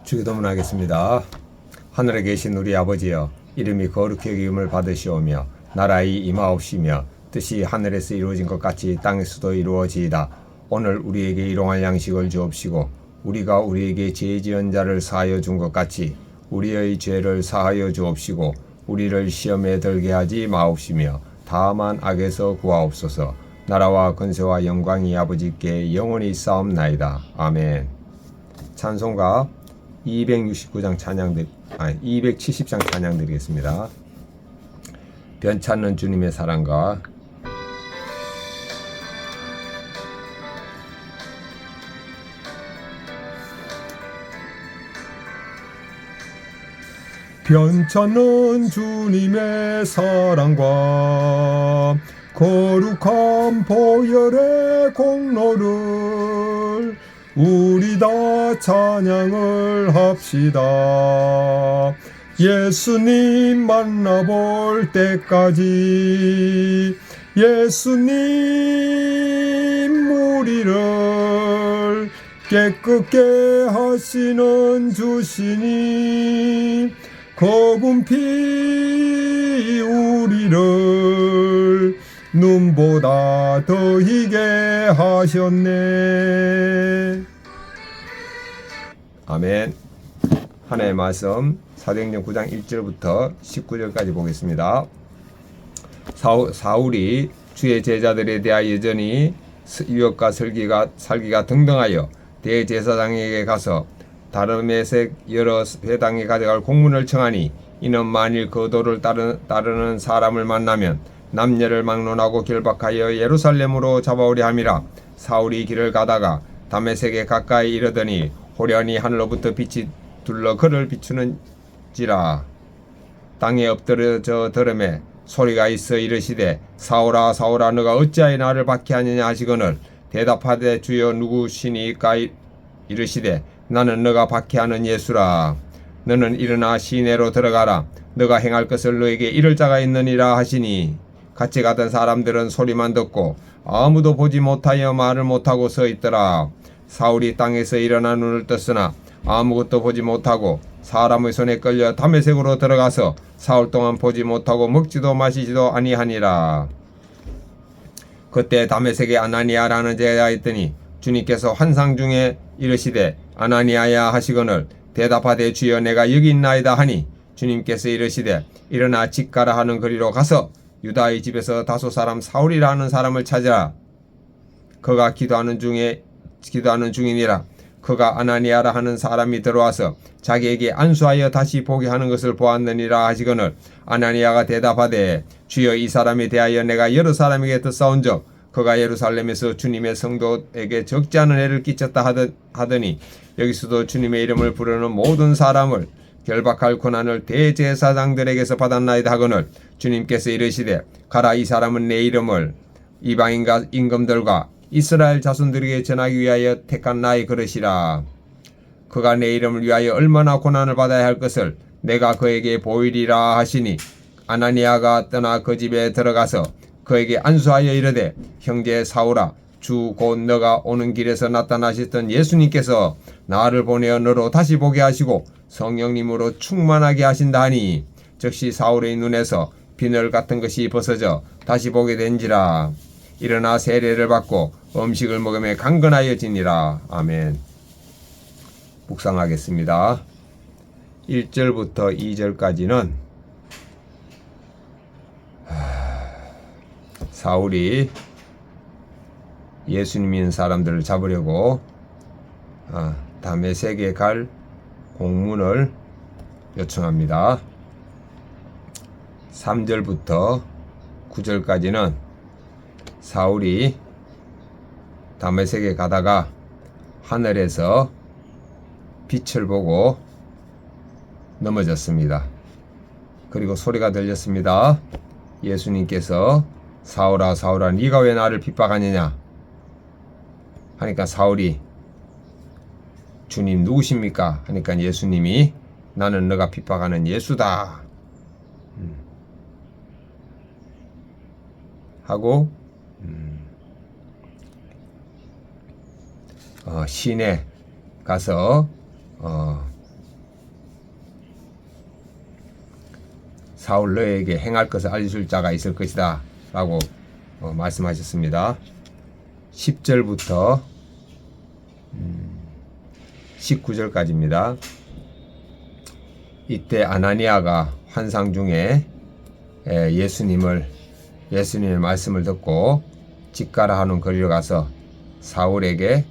주기도문하겠습니다. 하늘에 계신 우리 아버지여, 이름이 거룩히 여김을 받으시오며 나라의 임하옵시며 뜻이 하늘에서 이루어진 것 같이 땅에서도 이루어지이다. 오늘 우리에게 일용할 양식을 주옵시고 우리가 우리에게 죄 지은 자를 사하여 준 것 같이 우리의 죄를 사하여 주옵시고 우리를 시험에 들게 하지 마옵시며 다만 악에서 구하옵소서. 나라와 권세와 영광이 아버지께 영원히 싸움나이다. 아멘. 찬송가 270장 찬양 드리겠습니다. 변찮는 주님의 사랑과 변찮는 주님의 사랑과 거룩한 보혈의 공로를 우리 다 찬양을 합시다. 예수님 만나볼 때까지 예수님 우리를 깨끗게 하시는 주시니 검은 피 우리를 눈보다 더 희게 하셨네. 아멘. 하나님의 말씀 사도행전 9장 1절부터 19절까지 보겠습니다. 사울이 주의 제자들에 대하여 여전히 유혹과 살기가 등등하여 대제사장에게 가서 다르메색 여러 회당에 가져갈 공문을 청하니 이는 만일 그 도를 따르는 사람을 만나면 남녀를 막론하고 결박하여 예루살렘으로 잡아오려 함이라. 사울이 길을 가다가 다메섹에 가까이 이르더니 호련히 하늘로부터 빛이 둘러 그를 비추는지라. 땅에 엎드러져 들음에 소리가 있어 이르시되 사울아 사울아 너가 어찌하여 나를 박해하느냐 하시거늘 대답하되 주여 누구시니까 이르시되 나는 너가 박해하는 예수라. 너는 일어나 시내로 들어가라. 너가 행할 것을 너에게 이를 자가 있느니라 하시니 같이 가던 사람들은 소리만 듣고 아무도 보지 못하여 말을 못하고 서 있더라. 사울이 땅에서 일어나 눈을 떴으나 아무것도 보지 못하고 사람의 손에 끌려 다메섹으로 들어가서 사흘 동안 보지 못하고 먹지도 마시지도 아니하니라. 그때 다메섹에 아나니아라는 자가 있더니 주님께서 환상 중에 이르시되 아나니아야 하시거늘 대답하되 주여 내가 여기 있나이다 하니 주님께서 이르시되 일어나 집 가라 하는 거리로 가서 유다의 집에서 다소 사람 사울이라는 사람을 찾으라. 그가 기도하는 중이니라. 그가 아나니아라 하는 사람이 들어와서 자기에게 안수하여 다시 보게 하는 것을 보았느니라 하시거늘 아나니아가 대답하되 주여 이 사람에 대하여 내가 여러 사람에게 듣사온즉 그가 예루살렘에서 주님의 성도에게 적지 않은 해를 끼쳤다 하더니 여기서도 주님의 이름을 부르는 모든 사람을 결박할 권한을 대제사장들에게서 받았나이다 하거늘 주님께서 이르시되 가라. 이 사람은 내 이름을 이방인과 임금들과 이스라엘 자손들에게 전하기 위하여 택한 나의 그릇이라. 그가 내 이름을 위하여 얼마나 고난을 받아야 할 것을 내가 그에게 보이리라 하시니 아나니아가 떠나 그 집에 들어가서 그에게 안수하여 이르되 형제 사울아 주 곧 너가 오는 길에서 나타나셨던 예수님께서 나를 보내어 너로 다시 보게 하시고 성령님으로 충만하게 하신다 하니 즉시 사울의 눈에서 비늘 같은 것이 벗어져 다시 보게 된지라. 일어나 세례를 받고 음식을 먹으며 강건하여지니라. 아멘. 묵상하겠습니다. 1절부터 2절까지는 사울이 예수님 믿는 사람들을 잡으려고 다메섹에 갈 공문을 요청합니다. 3절부터 9절까지는 사울이 다메섹에 가다가 하늘에서 빛을 보고 넘어졌습니다. 그리고 소리가 들렸습니다. 예수님께서 사울아 사울아 네가 왜 나를 핍박하느냐 하니까 사울이 주님 누구십니까 하니까 예수님이 나는 너가 핍박하는 예수다 하고 시내 가서 사울 너에게 행할 것을 알려줄 자가 있을 것이다 라고 말씀하셨습니다. 10절부터 19절까지입니다. 이때 아나니아가 환상 중에 예수님의 말씀을 듣고 집가라 하는 거리로 가서 사울에게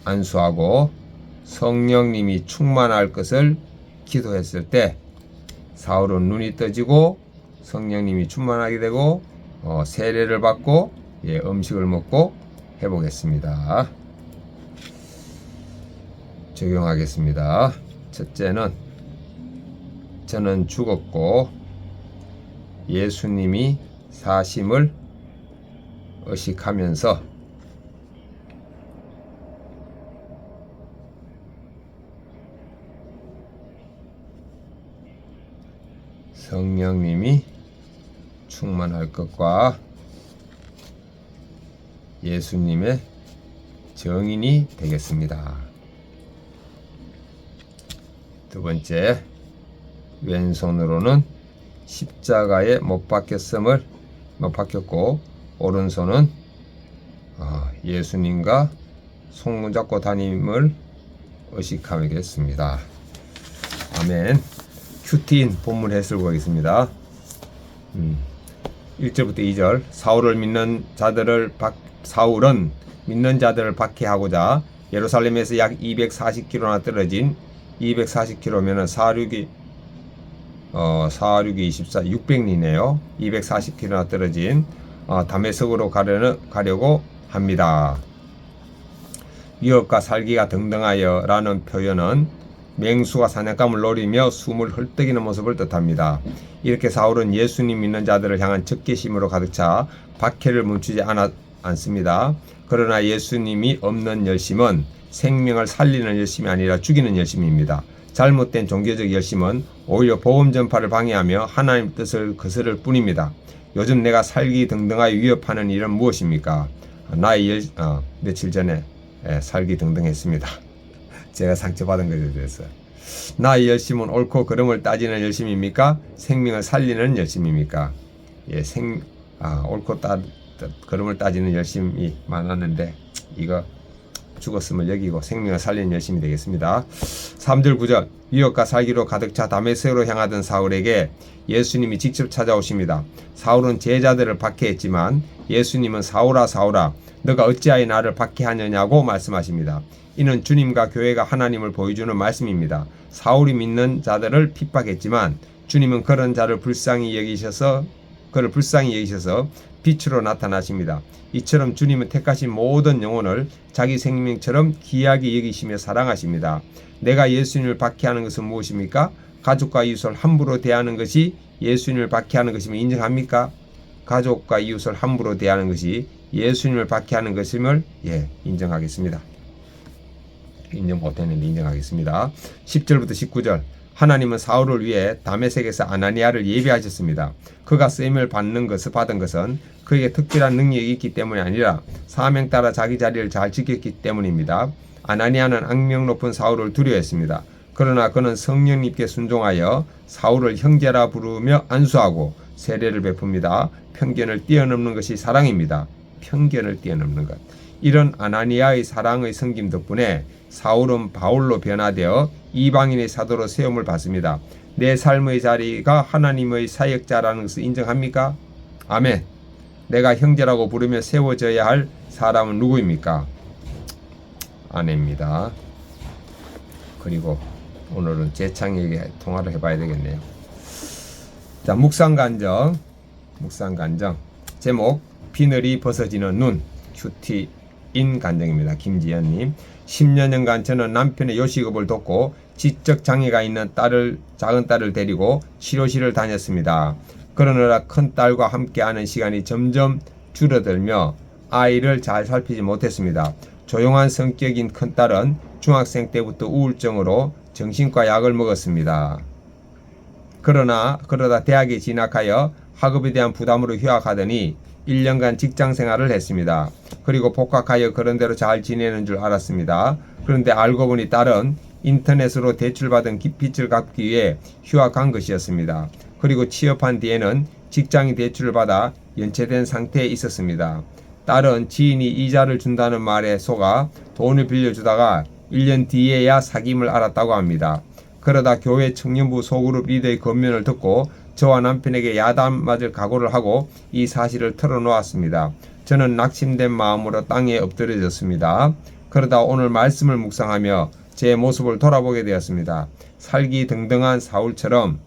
안수하고 성령님이 충만할 것을 기도했을 때 사울은 눈이 떠지고 성령님이 충만하게 되고 세례를 받고 음식을 먹고 해보겠습니다. 적용하겠습니다. 첫째는 저는 죽었고 예수님이 사심을 의식하면서 성령님이 충만할 것과 예수님의 증인이 되겠습니다. 두 번째, 왼손으로는 십자가에 못 박혔고 오른손은 예수님과 손잡고 다님을 의식하겠습니다. 아멘. 큐티인 본문 해설 보겠습니다. 1절부터 2절. 사울은 믿는 자들을 박해하고자 예루살렘에서 약 240km나 떨어진 240km면은 462 24 600리네요. 240km나 떨어진 다메섹으로 가려고 합니다. 위협과 살기가 등등하여 라는 표현은 맹수가 사냥감을 노리며 숨을 헐떡이는 모습을 뜻합니다. 이렇게 사울은 예수님 믿는 자들을 향한 적개심으로 가득 차 박해를 멈추지 않습니다. 그러나 예수님이 없는 열심은 생명을 살리는 열심이 아니라 죽이는 열심입니다. 잘못된 종교적 열심은 오히려 복음 전파를 방해하며 하나님 뜻을 거스를 뿐입니다. 요즘 내가 살기 등등하여 위협하는 일은 무엇입니까? 며칠 전에 살기 등등했습니다. 제가 상처받은 것에 대해서. 나의 열심은 옳고 그름을 따지는 열심입니까? 생명을 살리는 열심입니까? 옳고 그름을 따지는 열심이 많았는데 이거 죽었음을 여기고 생명을 살리는 열심이 되겠습니다. 3절 9절. 위협과 살기로 가득 차 다메섹으로 향하던 사울에게 예수님이 직접 찾아오십니다. 사울은 제자들을 박해했지만 예수님은 사울아 사울아 너가 어찌하여 나를 박해하느냐고 말씀하십니다. 이는 주님과 교회가 하나님을 보여주는 말씀입니다. 사울이 믿는 자들을 핍박했지만 주님은 그런 자를 불쌍히 여기셔서 빛으로 나타나십니다. 이처럼 주님은 택하신 모든 영혼을 자기 생명처럼 귀하게 여기시며 사랑하십니다. 내가 예수님을 박해하는 것은 무엇입니까? 가족과 이웃을 함부로 대하는 것이 예수님을 박해하는 것임을 인정합니까? 가족과 이웃을 함부로 대하는 것이 예수님을 박해하는 것임을 인정하겠습니다. 인정 못했는데 인정하겠습니다. 10절부터 19절. 하나님은 사울을 위해 다메섹에서 아나니아를 예비하셨습니다. 그가 쓰임을 받은 것은 그에게 특별한 능력이 있기 때문이 아니라 사명 따라 자기 자리를 잘 지켰기 때문입니다. 아나니아는 악명 높은 사울을 두려워했습니다. 그러나 그는 성령님께 순종하여 사울을 형제라 부르며 안수하고 세례를 베풉니다. 편견을 뛰어넘는 것이 사랑입니다. 편견을 뛰어넘는 것. 이런 아나니아의 사랑의 섬김 덕분에 사울은 바울로 변화되어 이방인의 사도로 세움을 받습니다. 내 삶의 자리가 하나님의 사역자라는 것을 인정합니까? 아멘. 내가 형제라고 부르며 세워져야 할 사람은 누구입니까? 아내입니다. 그리고 오늘은 재창에게 통화를 해봐야 되겠네요. 자, 묵상간정. 제목 비늘이 벗어지는 눈. 큐티인 간정입니다. 김지연님. 10년간 저는 남편의 요식업을 돕고 지적 장애가 있는 작은 딸을 데리고 치료실을 다녔습니다. 그러느라 큰 딸과 함께하는 시간이 점점 줄어들며 아이를 잘 살피지 못했습니다. 조용한 성격인 큰 딸은 중학생 때부터 우울증으로 정신과 약을 먹었습니다. 그러다 대학에 진학하여 학업에 대한 부담으로 휴학하더니 1년간 직장 생활을 했습니다. 그리고 복학하여 그런대로 잘 지내는 줄 알았습니다. 그런데 알고 보니 딸은 인터넷으로 대출받은 빚을 갚기 위해 휴학한 것이었습니다. 그리고 취업한 뒤에는 직장인 대출을 받아 연체된 상태에 있었습니다. 딸은 지인이 이자를 준다는 말에 속아 돈을 빌려주다가 1년 뒤에야 사김을 알았다고 합니다. 그러다 교회 청년부 소그룹 리더의 권면을 듣고 저와 남편에게 야단 맞을 각오를 하고 이 사실을 털어놓았습니다. 저는 낙심된 마음으로 땅에 엎드려졌습니다. 그러다 오늘 말씀을 묵상하며 제 모습을 돌아보게 되었습니다. 살기 등등한 사울처럼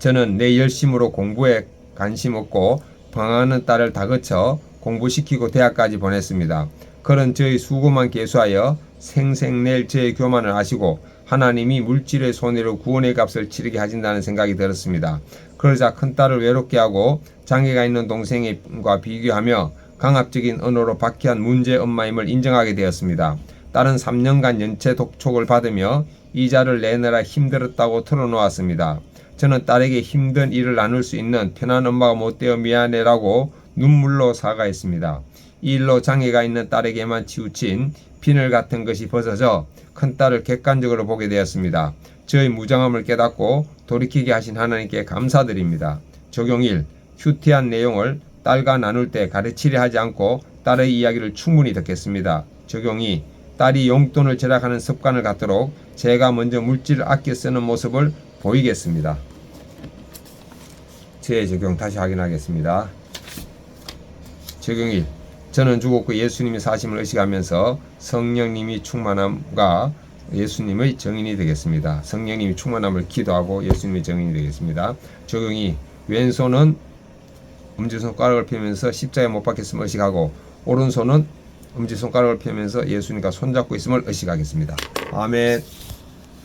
저는 내 열심으로 공부에 관심 없고 방황하는 딸을 다그쳐 공부시키고 대학까지 보냈습니다. 그런 저의 수고만 계수하여 생생낼 저의 교만을 아시고 하나님이 물질의 손해로 구원의 값을 치르게 하신다는 생각이 들었습니다. 그러자 큰딸을 외롭게 하고 장애가 있는 동생과 비교하며 강압적인 언어로 박해한 문제 엄마임을 인정하게 되었습니다. 딸은 3년간 연체 독촉을 받으며 이자를 내느라 힘들었다고 털어놓았습니다. 저는 딸에게 힘든 일을 나눌 수 있는 편한 엄마가 못되어 미안해라고 눈물로 사과했습니다. 이 일로 장애가 있는 딸에게만 치우친 비늘 같은 것이 벗어져 큰딸을 객관적으로 보게 되었습니다. 저의 무장함을 깨닫고 돌이키게 하신 하나님께 감사드립니다. 적용 1. 큐티한 내용을 딸과 나눌 때 가르치려 하지 않고 딸의 이야기를 충분히 듣겠습니다. 적용 2. 딸이 용돈을 절약하는 습관을 갖도록 제가 먼저 물질을 아껴 쓰는 모습을 보이겠습니다. 제 적용 다시 확인하겠습니다. 적용 1. 저는 죽었고 예수님이 사심을 의식하면서 성령님이 충만함과 예수님의 증인이 되겠습니다. 성령님이 충만함을 기도하고 예수님의 증인이 되겠습니다. 적용 2. 왼손은 엄지손가락을 펴면서 십자가에 못 박혔음을 의식하고 오른손은 엄지손가락을 펴면서 예수님과 손잡고 있음을 의식하겠습니다. 아멘.